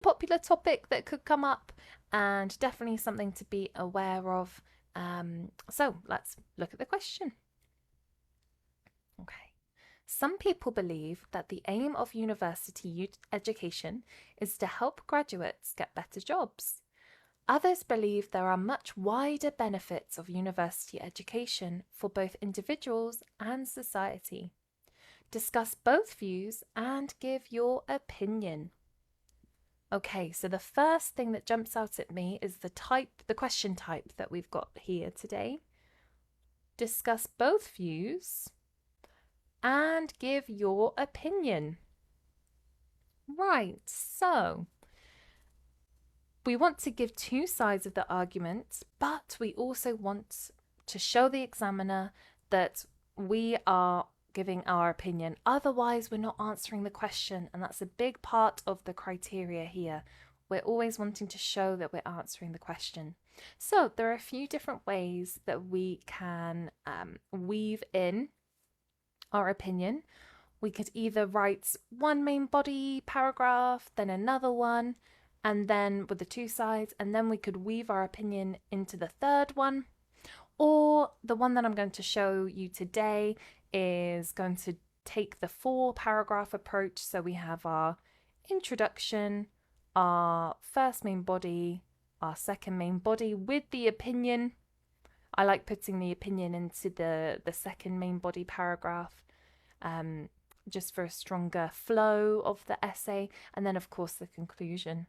popular topic that could come up, and definitely something to be aware of. So let's look at the question. Okay. Some people believe that the aim of university education is to help graduates get better jobs. Others believe there are much wider benefits of university education for both individuals and society. Discuss both views and give your opinion. Okay, so the first thing that jumps out at me is the question type that we've got here today. Discuss both views and give your opinion. Right, so we want to give two sides of the argument, but we also want to show the examiner that we are giving our opinion. Otherwise, we're not answering the question, and that's a big part of the criteria here. We're always wanting to show that we're answering the question. So there are a few different ways that we can weave in our opinion. We could either write one main body paragraph, then another one, and then with the two sides, and then we could weave our opinion into the third one. Or the one that I'm going to show you today is going to take the 4-paragraph approach. So we have our introduction, our first main body, our second main body with the opinion. I like putting the opinion into the second main body paragraph, just for a stronger flow of the essay, and then of course the conclusion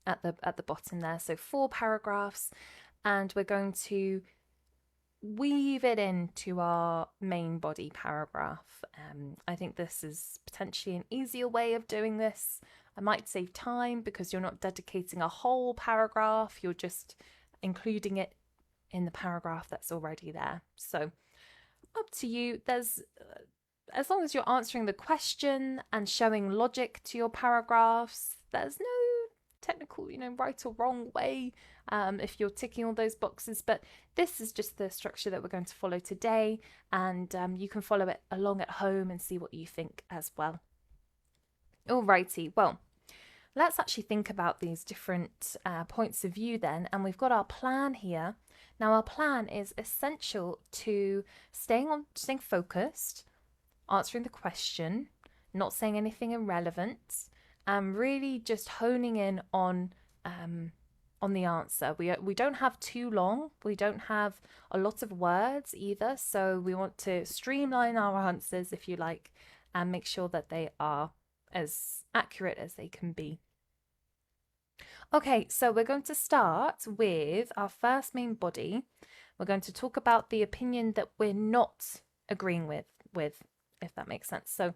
at the bottom there. So 4 paragraphs, and we're going to weave it into our main body paragraph. I think this is potentially an easier way of doing this. I might save time because you're not dedicating a whole paragraph, you're just including it in the paragraph that's already there. So up to you. There's as long as you're answering the question and showing logic to your paragraphs, there's no technical, right or wrong way if you're ticking all those boxes. But this is just the structure that we're going to follow today, and you can follow it along at home and see what you think as well. Alrighty, well, let's actually think about these different points of view then, and we've got our plan here. Now, our plan is essential to staying focused, answering the question, not saying anything irrelevant, and really just honing in on the answer. We don't have too long. We don't have a lot of words either, so we want to streamline our answers, if you like, and make sure that they are as accurate as they can be. Okay, so we're going to start with our first main body. We're going to talk about the opinion that we're not agreeing with, if that makes sense. So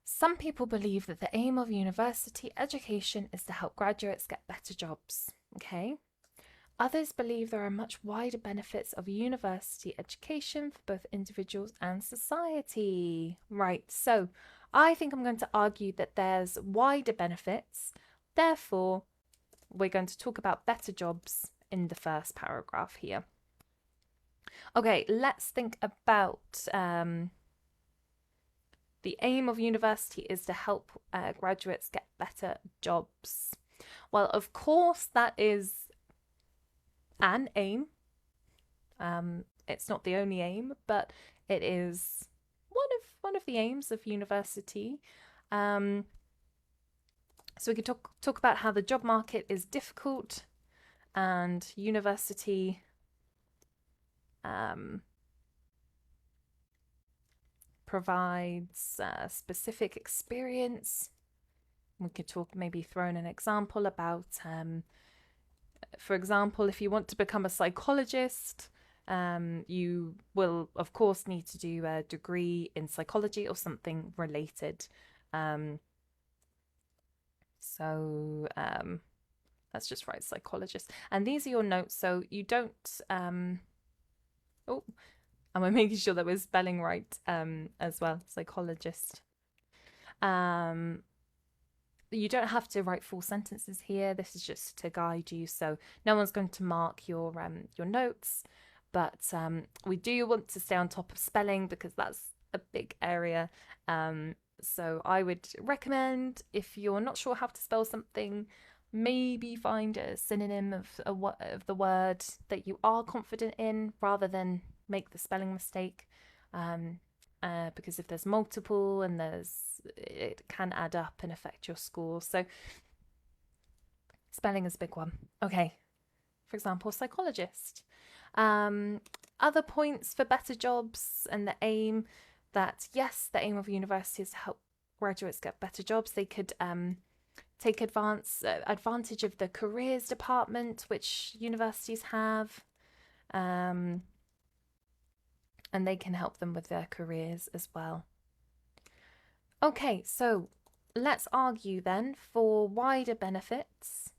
some people believe that the aim of university education is to help graduates get better jobs. Okay. Others believe there are much wider benefits of university education for both individuals and society. Right, so I think I'm going to argue that there's wider benefits. Therefore, we're going to talk about better jobs in the first paragraph here. Okay, let's think about the aim of university is to help graduates get better jobs. Well, of course, that is an aim. It's not the only aim, but it is one of the aims of university. So we could talk about how the job market is difficult, and university provides specific experience. We could maybe throw in an example about, for example, if you want to become a psychologist, you will of course need to do a degree in psychology or something related. So let's just write psychologist. And these are your notes, so you don't... oh, and we're making sure that we're spelling right as well, psychologist. You don't have to write full sentences here. This is just to guide you, so no one's going to mark your notes. But we do want to stay on top of spelling because that's a big area. So I would recommend, if you're not sure how to spell something, maybe find a synonym of the word that you are confident in rather than make the spelling mistake. Because if there's multiple and it can add up and affect your score. So spelling is a big one. Okay, for example, psychologist. Other points for better jobs and the aim that, yes, the aim of university is to help graduates get better jobs. They could take advantage of the careers department, which universities have, and they can help them with their careers as well. Okay, so let's argue then for wider benefits.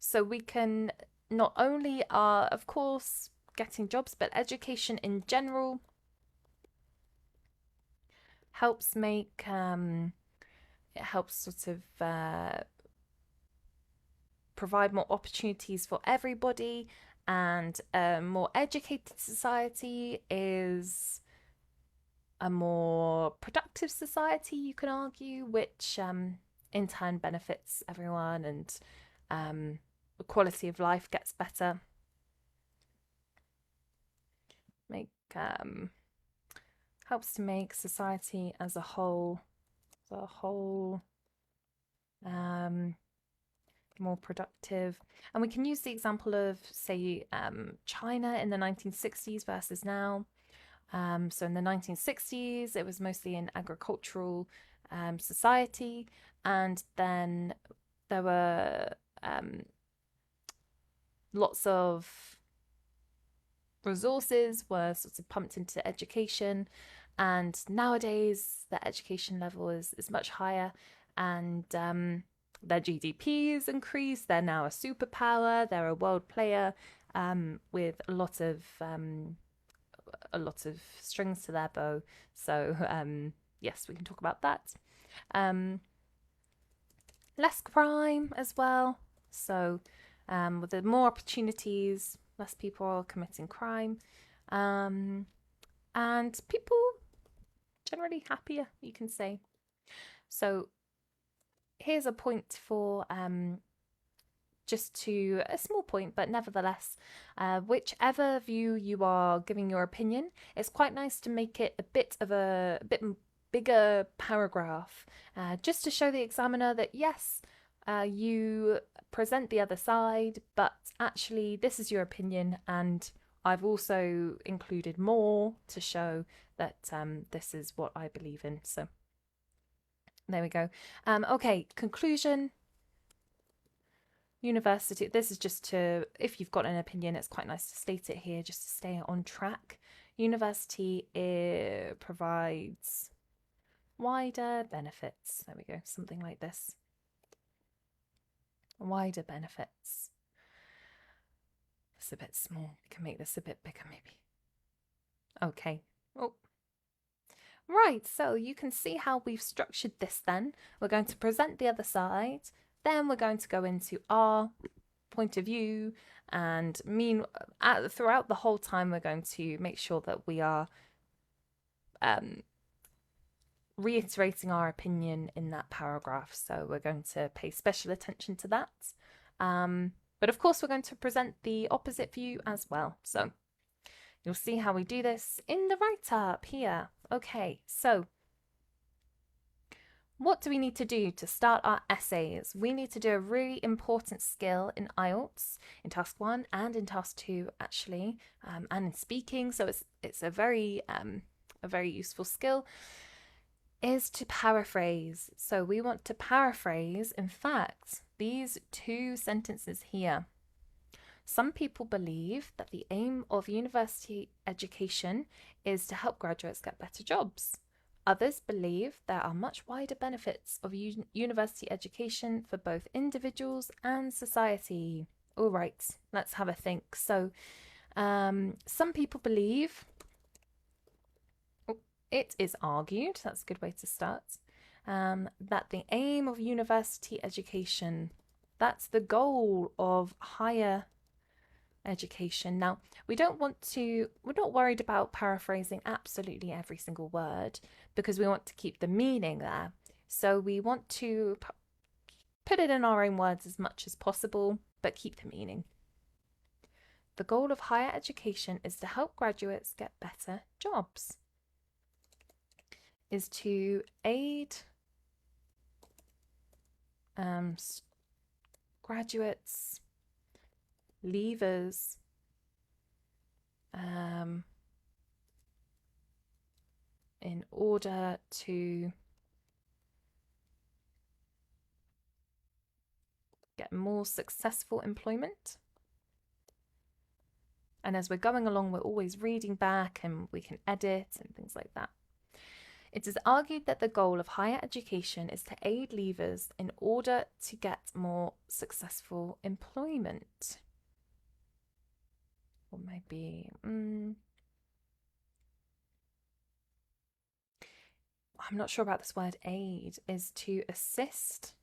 So we can not only are, of course, getting jobs, but education in general helps make it helps sort of provide more opportunities for everybody, and a more educated society is a more productive society, you can argue, which in turn benefits everyone, and the quality of life gets better. Helps to make society as a whole more productive. And we can use the example of, say, China in the 1960s versus now. So in the 1960s, it was mostly an agricultural society, and then there were lots of resources were sort of pumped into education, and nowadays the education level is much higher, and their GDP has increased. They're now a superpower. They're a world player with a lot of strings to their bow. So yes, we can talk about that. Less crime as well. So with the more opportunities, less people are committing crime, and people generally happier, you can say. So here's a point for just to a small point, but nevertheless, whichever view you are giving your opinion, it's quite nice to make it a bit bigger paragraph, just to show the examiner that yes, you present the other side, but actually this is your opinion, and I've also included more to show that this is what I believe in. So there we go. Okay, conclusion. University, this is just to, if you've got an opinion, it's quite nice to state it here just to stay on track. University provides wider benefits. There we go, something like this. Wider benefits. It's a bit small. We can make this a bit bigger, maybe. Okay. Oh. Right, so you can see how we've structured this then. We're going to present the other side. Then we're going to go into our point of view, and throughout the whole time we're going to make sure that we are reiterating our opinion in that paragraph. So we're going to pay special attention to that. But of course we're going to present the opposite view as well. So you'll see how we do this in the write-up here. Okay, so what do we need to do to start our essays? We need to do a really important skill in IELTS, in Task 1 and in Task 2 actually, and in speaking, so it's a very useful skill, is to paraphrase. So we want to paraphrase, in fact, these two sentences here. Some people believe that the aim of university education is to help graduates get better jobs. Others believe there are much wider benefits of university education for both individuals and society. All right, let's have a think. So, some people believe, it is argued, that's a good way to start, that the aim of university education, that's the goal of higher education. Now, we're not worried about paraphrasing absolutely every single word because we want to keep the meaning there. So we want to put it in our own words as much as possible, but keep the meaning. The goal of higher education is to help graduates get better jobs. Is to aid graduates, leavers, in order to get more successful employment. And as we're going along, we're always reading back and we can edit and things like that. It is argued that the goal of higher education is to aid leavers in order to get more successful employment. Or maybe, I'm not sure about this word aid, is to assist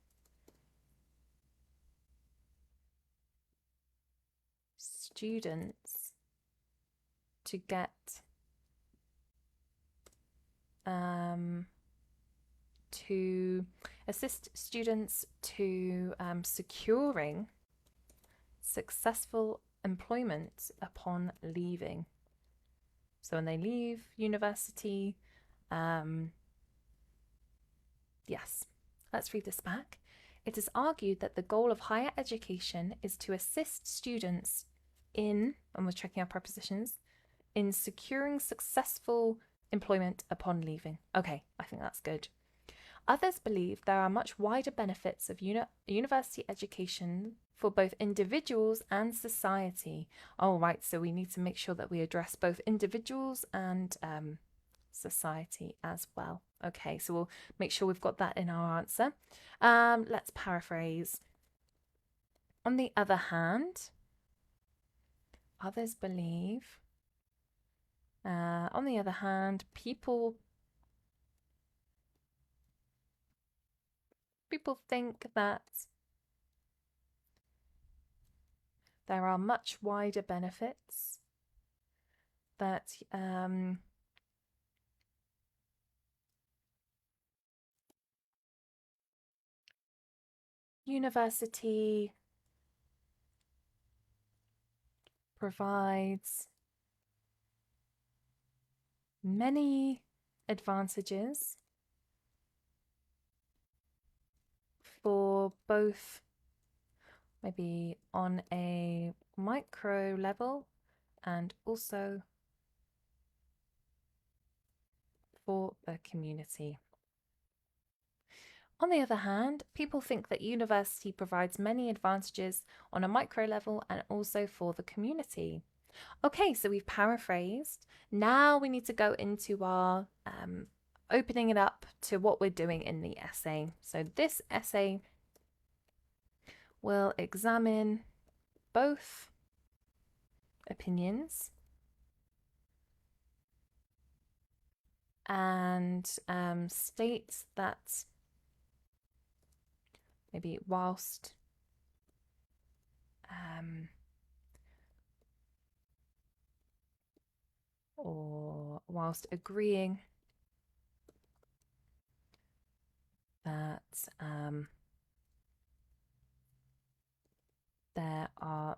students to get securing successful employment upon leaving. So when they leave university, yes, let's read this back. It is argued that the goal of higher education is to assist students in, and we're checking our prepositions, in securing successful employment upon leaving. Okay, I think that's good. Others believe there are much wider benefits of university education for both individuals and society. Oh, right, so we need to make sure that we address both individuals and society as well. Okay, so we'll make sure we've got that in our answer. Let's paraphrase. On the other hand, others believe, on the other hand, people think that there are much wider benefits that university provides many advantages for both, maybe on a micro level and also for the community. On the other hand, people think that university provides many advantages on a micro level and also for the community. Okay, so we've paraphrased. Now we need to go into our opening it up to what we're doing in the essay. So this essay will examine both opinions and states that maybe whilst agreeing that there are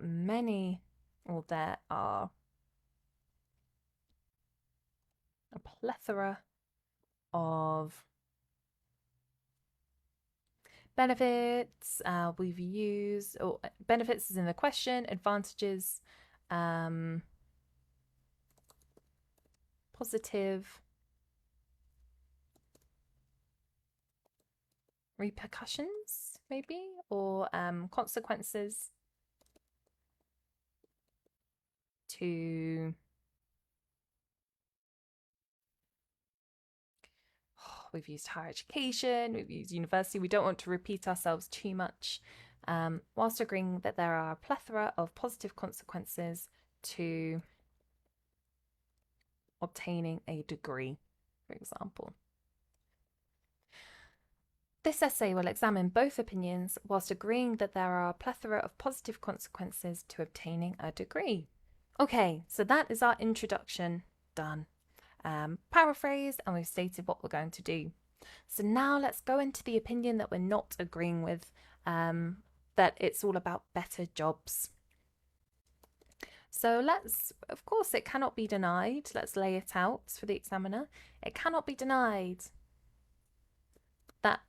a plethora of benefits. We've used, or benefits is in the question, advantages, positive repercussions, maybe, or consequences to we've used higher education, we've used university. We don't want to repeat ourselves too much, whilst agreeing that there are a plethora of positive consequences to obtaining a degree, for example. This essay will examine both opinions whilst agreeing that there are a plethora of positive consequences to obtaining a degree. Okay, so that is our introduction done. Paraphrased, and we've stated what we're going to do. So now let's go into the opinion that we're not agreeing with, that it's all about better jobs. So let's, of course, it cannot be denied. Let's lay it out for the examiner. It cannot be denied that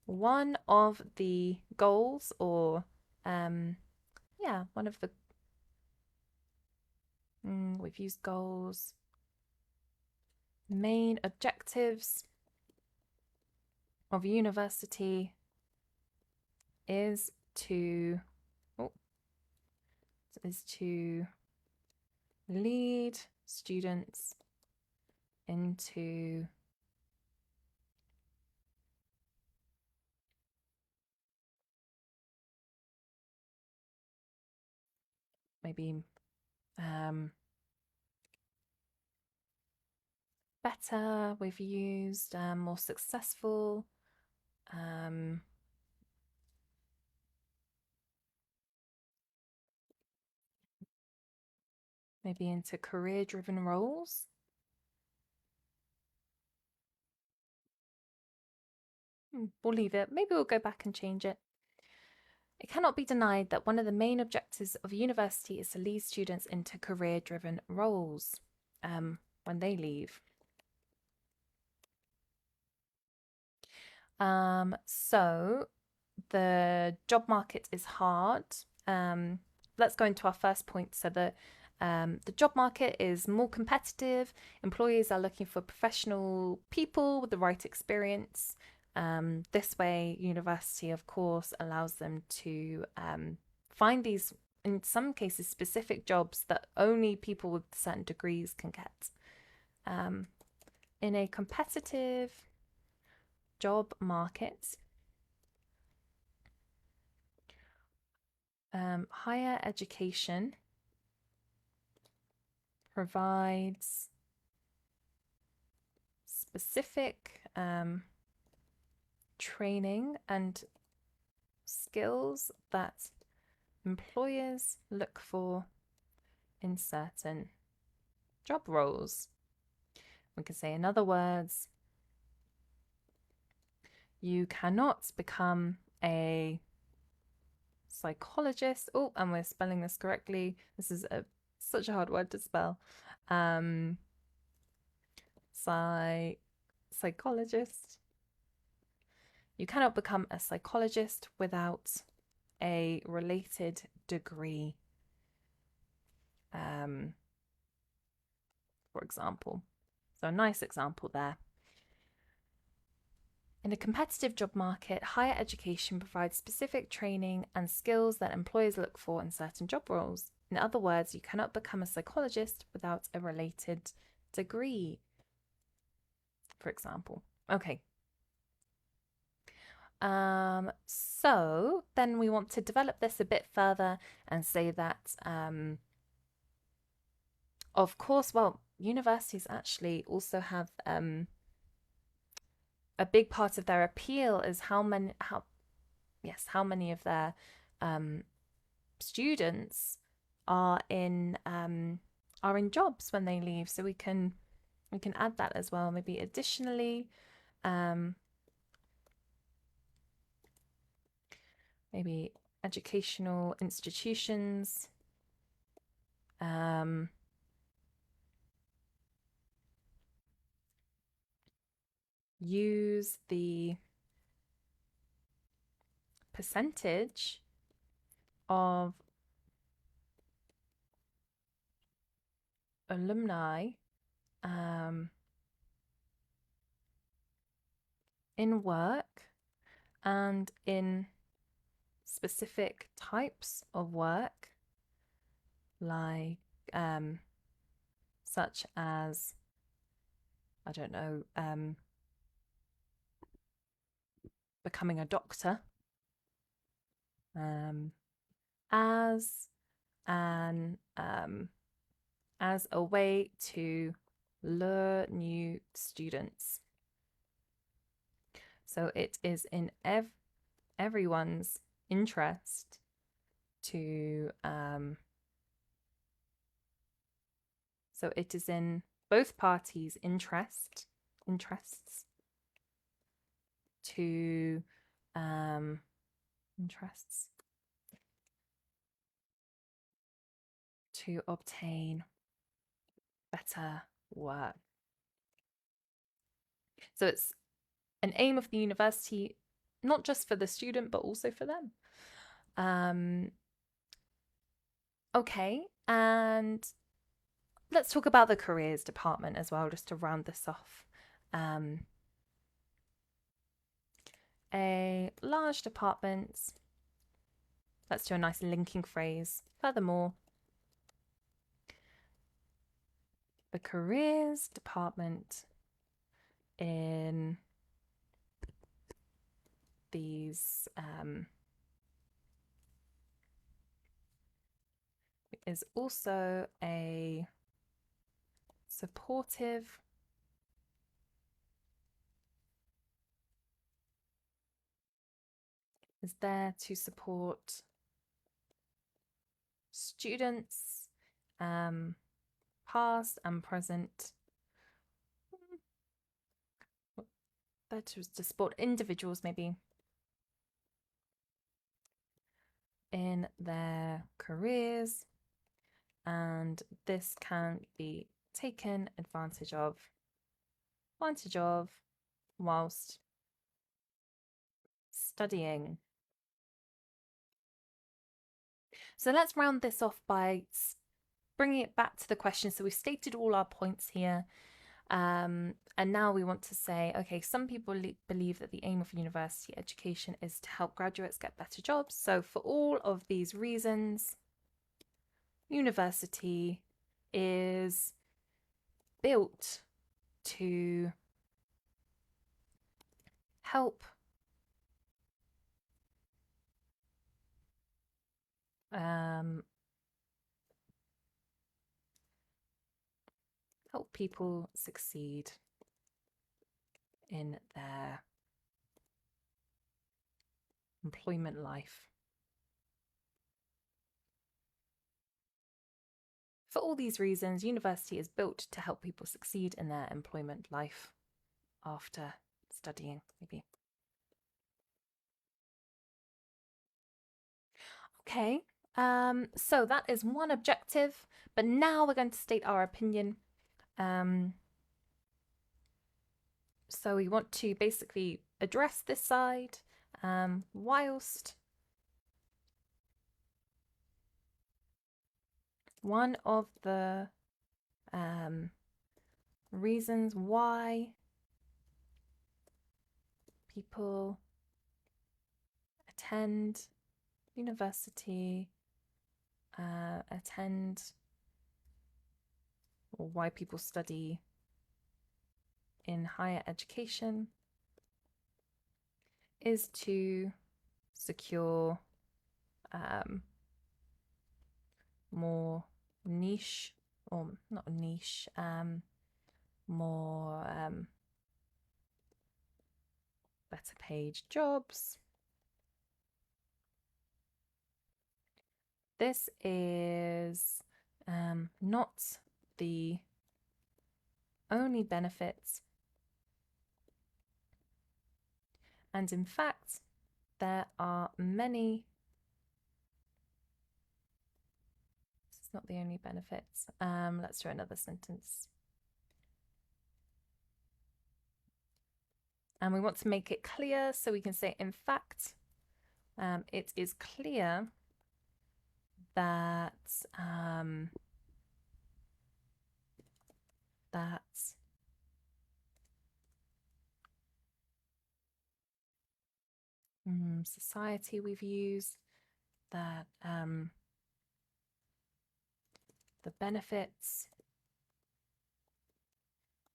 one of the goals, or one of the we've used goals, main objectives of university is to lead students into maybe better, we've used more successful, maybe into career-driven roles. We'll leave it. Maybe we'll go back and change it. It cannot be denied that one of the main objectives of university is to lead students into career-driven roles when they leave. So the job market is hard. Let's go into our first point. So the job market is more competitive. Employers are looking for professional people with the right experience. This way, university, of course, allows them to find these, in some cases, specific jobs that only people with certain degrees can get. In a competitive job market, higher education provides specific training and skills that employers look for in certain job roles. We can say, in other words, you cannot become a psychologist. Oh, and we're spelling this correctly. This is such a hard word to spell. Psychologist. You cannot become a psychologist without a related degree, for example. So a nice example there. In a competitive job market, higher education provides specific training and skills that employers look for in certain job roles. In other words, you cannot become a psychologist without a related degree, for example. Okay. So then we want to develop this a bit further and say that, of course, well, universities actually also have a big part of their appeal is how many of their students are in jobs when they leave. So we can add that as well. Maybe additionally, maybe educational institutions use the percentage of alumni in work and in specific types of work, like such as, I don't know, becoming a doctor, as a way to lure new students. So it is in everyone's interest to so it is in both parties' interests to interests to obtain better work. So it's an aim of the university, not just for the student, but also for them. Okay, and let's talk about the careers department as well, just to round this off. A large department. Let's do a nice linking phrase. Furthermore, the careers department in these is also a supportive is there to support students, past and present, that was to support individuals maybe in their careers, and this can be taken advantage of whilst studying. So let's round this off by bringing it back to the question. So we've stated all our points here. And now we want to say, okay, some people believe that the aim of university education is to help graduates get better jobs. So for all of these reasons, university is built to help help people succeed in their employment life. For all these reasons, university is built to help people succeed in their employment life after studying, maybe. Okay, so that is one objective, but now we're going to state our opinion. So we want to basically address this side whilst one of the reasons why people attend university, or why people study in higher education is to secure more niche, or not niche, more better paid jobs. This is not the only benefits, and in fact there are many. This is not the only benefits. Let's do another sentence. And we want to make it clear, so we can say, in fact, it is clear that society we've used, that the benefits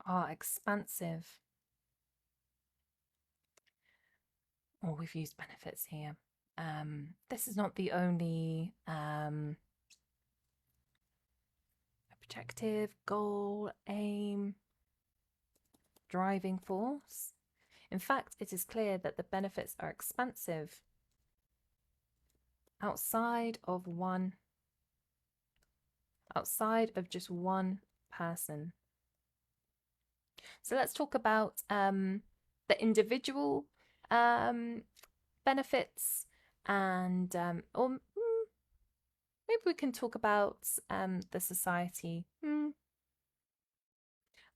are expansive. Or we've used benefits here. This is not the only objective, goal, aim, driving force. In fact, it is clear that the benefits are expansive outside of just one person. So let's talk about the individual benefits, and or maybe we can talk about the society.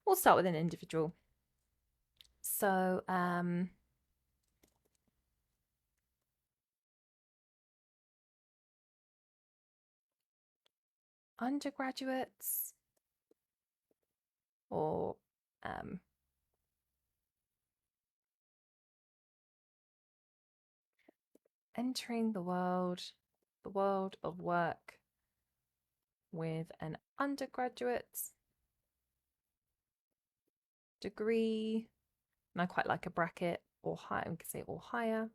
We'll start with an individual. So undergraduates or entering the world of work with an undergraduate degree, and I quite like a bracket, or higher, we could say or higher,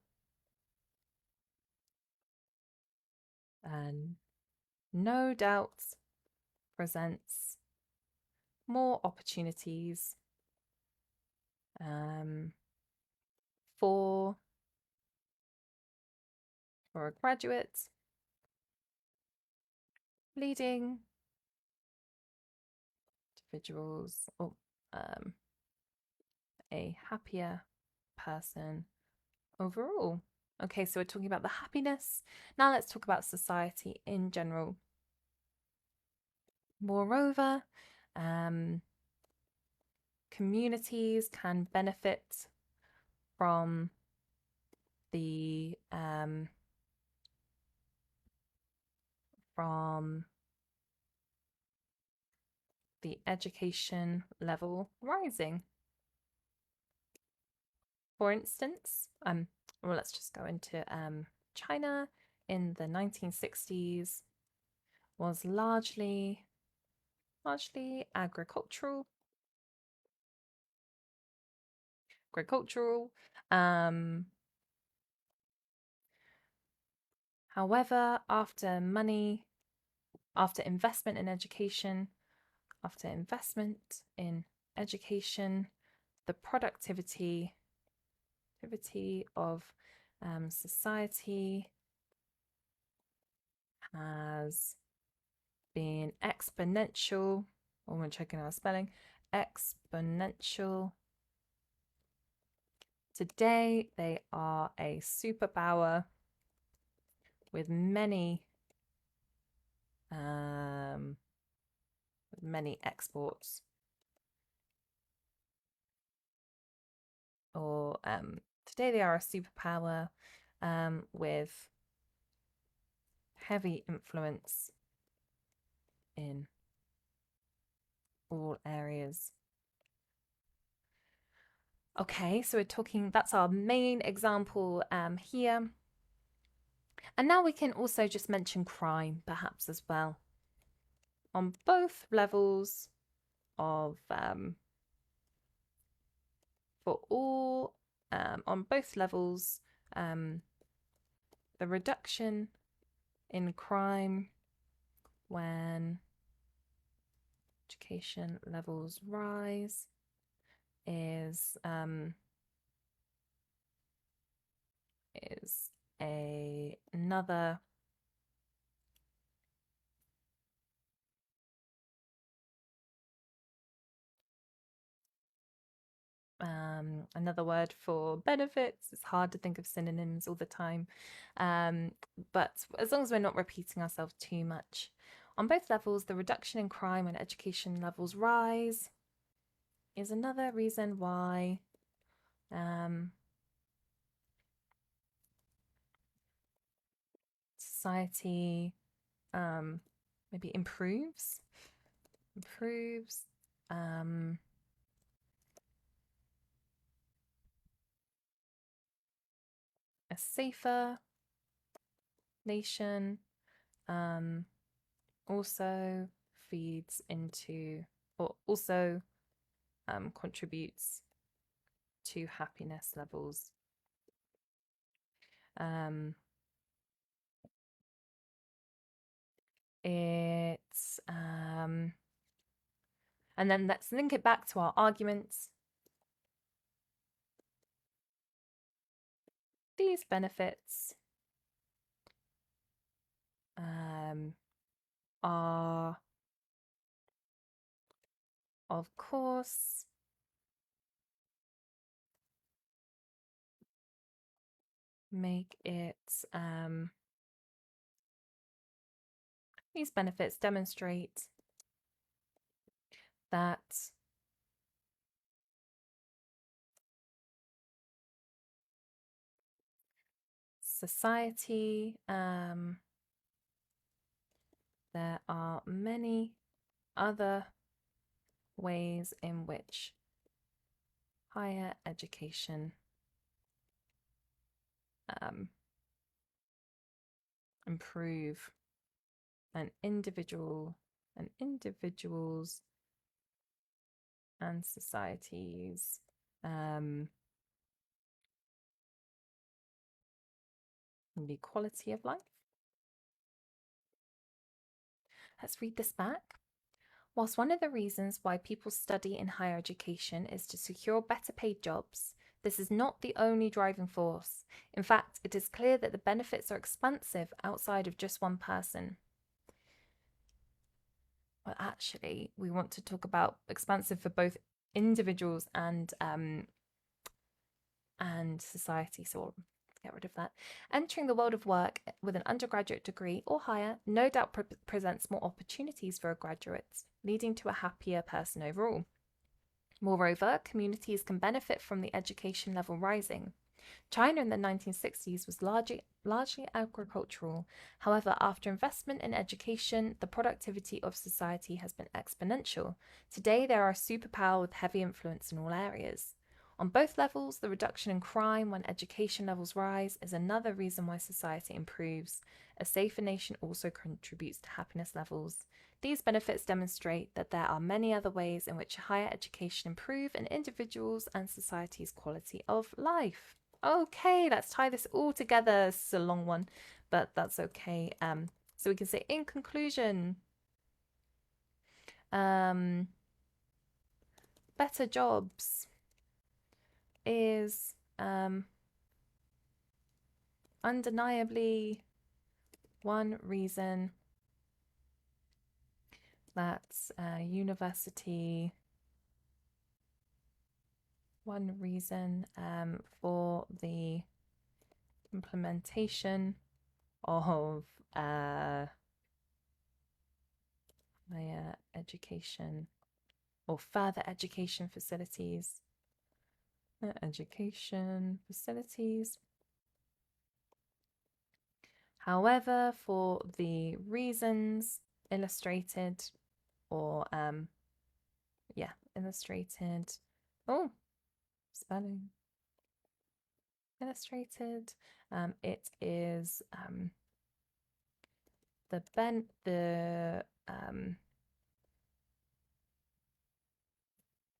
and no doubt presents more opportunities for a graduate, leading individuals or a happier person overall. Okay, so we're talking about the happiness. Now let's talk about society in general. Moreover, communities can benefit from the education level rising. For instance, well, let's just go into China in the 1960s was largely agricultural. However, after investment in education, the productivity of society has been exponential. Oh, we're checking our spelling. Exponential. Today, they are a superpower with many exports. Or today they are a superpower with heavy influence in all areas. Okay, so we're talking, that's our main example here. And now we can also just mention crime, perhaps, as well. On both levels of, on both levels, the reduction in crime when education levels rise is another word for benefits. It's hard to think of synonyms all the time, but as long as we're not repeating ourselves too much. On both levels, the reduction in crime when education levels rise is another reason why society maybe improves a safer nation, also feeds into, or also contributes to happiness levels. It's and then let's link it back to our arguments. these benefits are, of course, make it, these benefits demonstrate that society, there are many other ways in which higher education improve individuals and societies the quality of life. Let's read this back. Whilst one of the reasons why people study in higher education is to secure better paid jobs, this is not the only driving force. In fact, it is clear that the benefits are expansive outside of just one person. Well, actually, we want to talk about expansive for both individuals and society, so we'll get rid of that. Entering the world of work with an undergraduate degree or higher no doubt presents more opportunities for a graduate, leading to a happier person overall. Moreover, communities can benefit from the education level rising. China in the 1960s was largely agricultural. However, after investment in education, the productivity of society has been exponential. Today, they are a superpower with heavy influence in all areas. On both levels, the reduction in crime when education levels rise is another reason why society improves. A safer nation also contributes to happiness levels. These benefits demonstrate that there are many other ways in which higher education improve an individual's and society's quality of life. Okay, let's tie this all together. This is a long one, but that's okay. So we can say in conclusion, better jobs is undeniably one reason that one reason for the implementation of higher education or further education facilities. However, for the reasons illustrated or illustrated. Oh, spelling. Illustrated. It is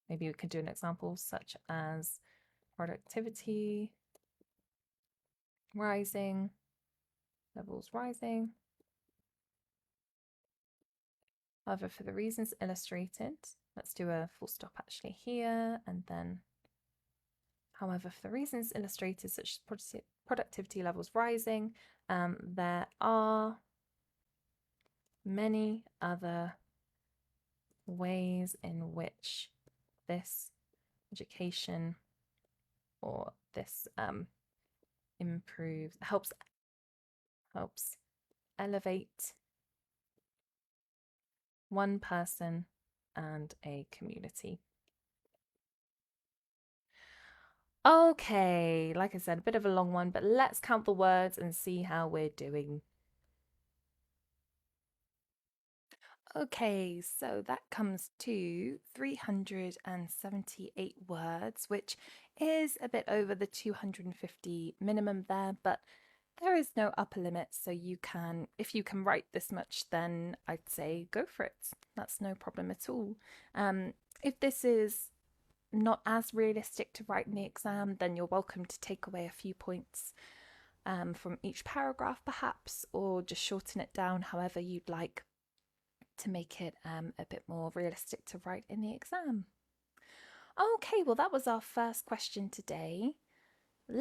maybe we could do an example such as productivity rising, levels rising. However, for the reasons illustrated, let's do a full stop actually here and then. However, for the reasons illustrated, such as productivity levels rising, there are many other ways in which this education or this helps elevate one person and a community. Okay, like I said, a bit of a long one, but let's count the words and see how we're doing. Okay, so that comes to 378 words, which is a bit over the 250 minimum there, but there is no upper limit, so you can, if you can write this much, then I'd say go for it. That's no problem at all. If this is not as realistic to write in the exam, then you're welcome to take away a few points from each paragraph perhaps, or just shorten it down however you'd like to make it a bit more realistic to write in the exam. Okay, well that was our first question today.